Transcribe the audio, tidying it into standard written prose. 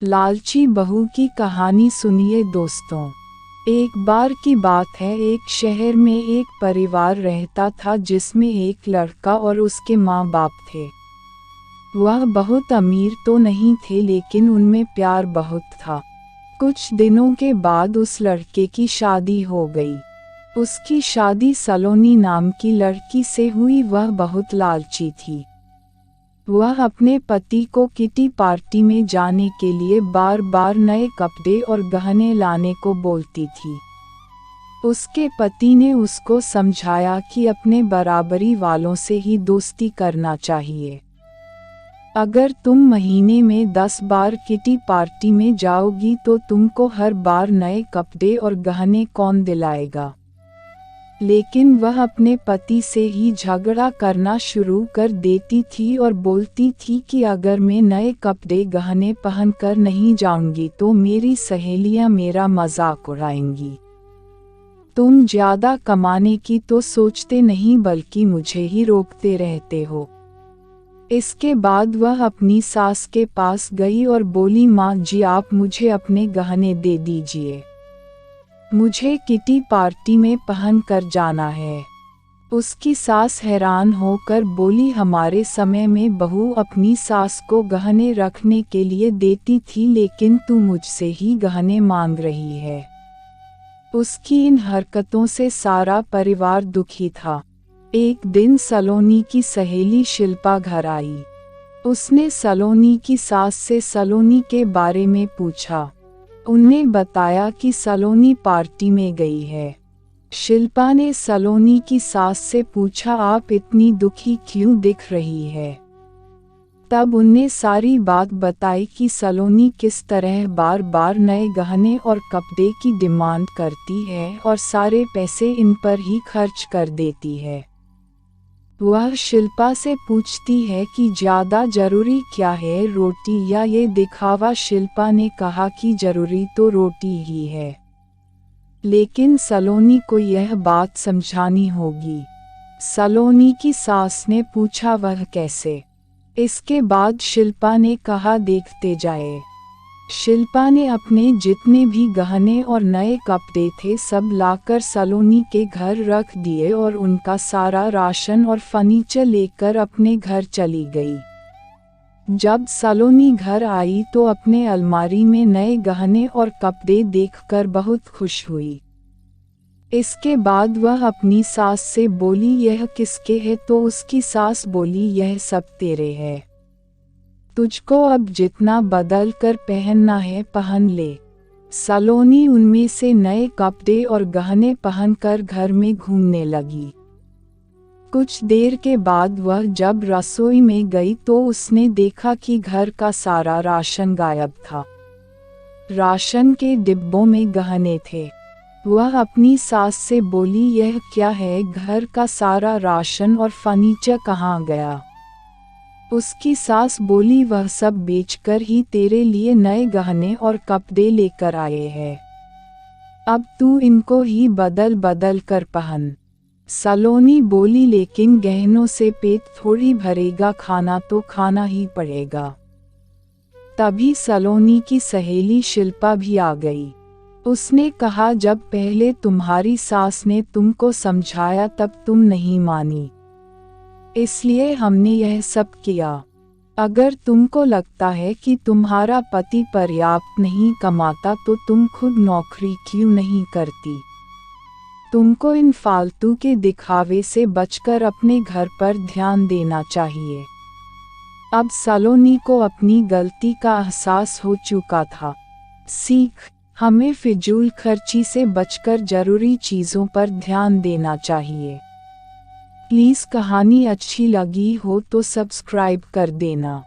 लालची बहू की कहानी सुनिए दोस्तों। एक बार की बात है, एक शहर में एक परिवार रहता था जिसमें एक लड़का और उसके माँ बाप थे। वह बहुत अमीर तो नहीं थे लेकिन उनमें प्यार बहुत था। कुछ दिनों के बाद उस लड़के की शादी हो गई। उसकी शादी सलोनी नाम की लड़की से हुई। वह बहुत लालची थी। वह अपने पति को किटी पार्टी में जाने के लिए बार बार नए कपड़े और गहने लाने को बोलती थी। उसके पति ने उसको समझाया कि अपने बराबरी वालों से ही दोस्ती करना चाहिए। अगर तुम महीने में 10 बार किटी पार्टी में जाओगी तो तुमको हर बार नए कपड़े और गहने कौन दिलाएगा। लेकिन वह अपने पति से ही झगड़ा करना शुरू कर देती थी और बोलती थी कि अगर मैं नए कपड़े गहने पहनकर नहीं जाऊंगी तो मेरी सहेलियां मेरा मजाक उड़ाएंगी। तुम ज्यादा कमाने की तो सोचते नहीं बल्कि मुझे ही रोकते रहते हो। इसके बाद वह अपनी सास के पास गई और बोली, माँ जी आप मुझे अपने गहने दे दीजिए, मुझे किटी पार्टी में पहन कर जाना है। उसकी सास हैरान होकर बोली, हमारे समय में बहू अपनी सास को गहने रखने के लिए देती थी लेकिन तू मुझसे ही गहने मांग रही है। उसकी इन हरकतों से सारा परिवार दुखी था। एक दिन सलोनी की सहेली शिल्पा घर आई। उसने सलोनी की सास से सलोनी के बारे में पूछा। उनने बताया कि सलोनी पार्टी में गई है। शिल्पा ने सलोनी की सास से पूछा, आप इतनी दुखी क्यों दिख रही है। तब उनने सारी बात बताई कि सलोनी किस तरह बार बार नए गहने और कपड़े की डिमांड करती है और सारे पैसे इन पर ही खर्च कर देती है। वह शिल्पा से पूछती है कि ज़्यादा जरूरी क्या है, रोटी या ये दिखावा। शिल्पा ने कहा कि जरूरी तो रोटी ही है, लेकिन सलोनी को यह बात समझानी होगी। सलोनी की सास ने पूछा, वह कैसे। इसके बाद शिल्पा ने कहा, देखते जाए। शिल्पा ने अपने जितने भी गहने और नए कपड़े थे सब लाकर सलोनी के घर रख दिए और उनका सारा राशन और फर्नीचर लेकर अपने घर चली गई। जब सलोनी घर आई तो अपने अलमारी में नए गहने और कपड़े देखकर बहुत खुश हुई। इसके बाद वह अपनी सास से बोली, यह किसके है। तो उसकी सास बोली, यह सब तेरे है, तुझको अब जितना बदल कर पहनना है पहन ले। सलोनी उनमें से नए कपड़े और गहने पहनकर घर में घूमने लगी। कुछ देर के बाद वह जब रसोई में गई तो उसने देखा कि घर का सारा राशन गायब था। राशन के डिब्बों में गहने थे। वह अपनी सास से बोली, यह क्या है, घर का सारा राशन और फर्नीचर कहाँ गया। उसकी सास बोली, वह सब बेचकर ही तेरे लिए नए गहने और कपड़े लेकर आए हैं। अब तू इनको ही बदल बदल कर पहन। सलोनी बोली, लेकिन गहनों से पेट थोड़ी भरेगा, खाना तो खाना ही पड़ेगा। तभी सलोनी की सहेली शिल्पा भी आ गई। उसने कहा, जब पहले तुम्हारी सास ने तुमको समझाया तब तुम नहीं मानी, इसलिए हमने यह सब किया। अगर तुमको लगता है कि तुम्हारा पति पर्याप्त नहीं कमाता तो तुम खुद नौकरी क्यों नहीं करती। तुमको इन फालतू के दिखावे से बचकर अपने घर पर ध्यान देना चाहिए। अब सलोनी को अपनी गलती का एहसास हो चुका था। सीख, हमें फिजूल खर्ची से बचकर जरूरी चीज़ों पर ध्यान देना चाहिए। प्लीज़ कहानी अच्छी लगी हो तो सब्सक्राइब कर देना।